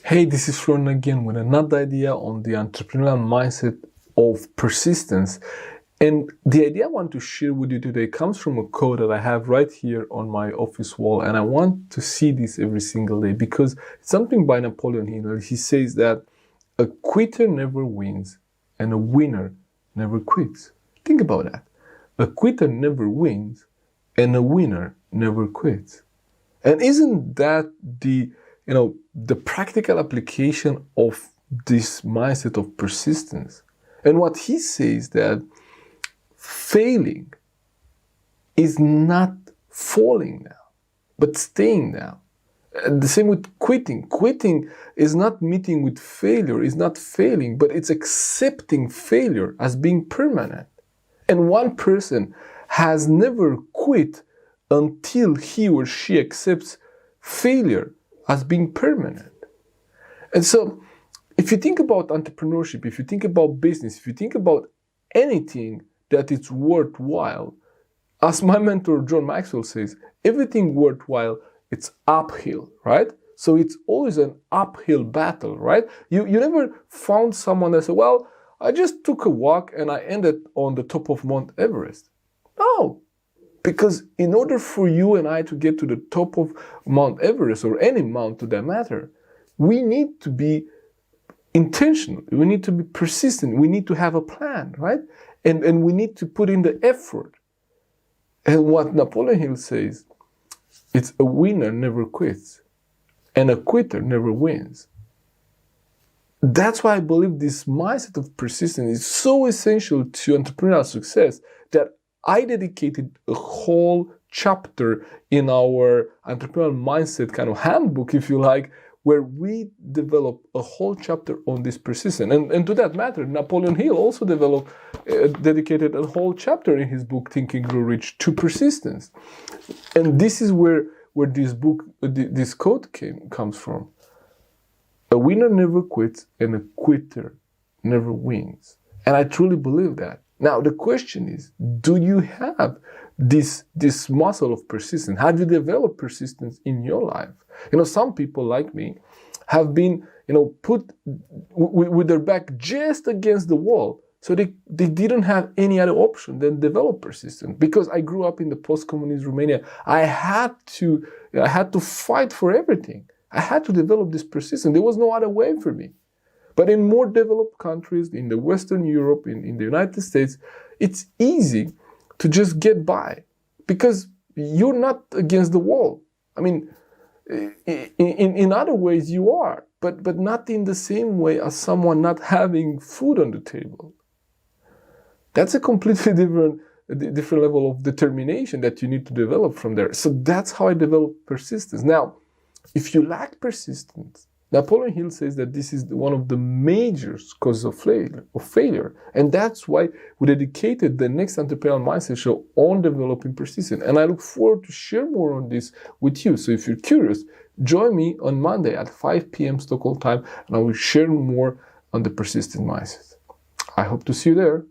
Hey, this is Florian again with another idea on the entrepreneurial mindset of persistence. And the idea I want to share with you today comes from a quote that I have right here on my office wall. And I want to see this every single day because it's something by Napoleon Hill. He says that a quitter never wins and a winner never quits. Think about that. A quitter never wins and a winner never quits. And isn't that the practical application of this mindset of persistence? And what he says that failing is not falling down, but staying down. And the same with quitting. Quitting is not meeting with failure, is not failing, but it's accepting failure as being permanent. And one person has never quit until he or she accepts failure as being permanent. And so, if you think about entrepreneurship, if you think about business, if you think about anything that is worthwhile, as my mentor John Maxwell says, everything worthwhile, it's uphill, right? So it's always an uphill battle, right? You never found someone that said, well, I just took a walk and I ended on the top of Mount Everest. No. Because in order for you and I to get to the top of Mount Everest, or any mount to that matter, we need to be intentional. We need to be persistent. We need to have a plan, right? And we need to put in the effort. And what Napoleon Hill says, it's a winner never quits, and a quitter never wins. That's why I believe this mindset of persistence is so essential to entrepreneurial success that I dedicated a whole chapter in our entrepreneurial mindset kind of handbook, if you like, where we develop a whole chapter on this persistence. And to that matter, Napoleon Hill also dedicated a whole chapter in his book, Think and Grow Rich, to persistence. And this is where this quote comes from. A winner never quits and a quitter never wins. And I truly believe that. Now, the question is, do you have this muscle of persistence? Have you developed persistence in your life? Some people like me have been, put with their back just against the wall. So they didn't have any other option than develop persistence. Because I grew up in the post-communist Romania, I had to fight for everything. I had to develop this persistence. There was no other way for me. But in more developed countries, in the Western Europe, in the United States, it's easy to just get by because you're not against the wall. I mean, in other ways you are, but not in the same way as someone not having food on the table. That's a completely different level of determination that you need to develop from there. So that's how I developed persistence. Now, if you lack persistence, Napoleon Hill says that this is one of the major causes of failure. And that's why we dedicated the next Entrepreneurial Mindset show on developing persistence. And I look forward to share more on this with you. So if you're curious, join me on Monday at 5 p.m. Stockholm time, and I will share more on the persistent mindset. I hope to see you there.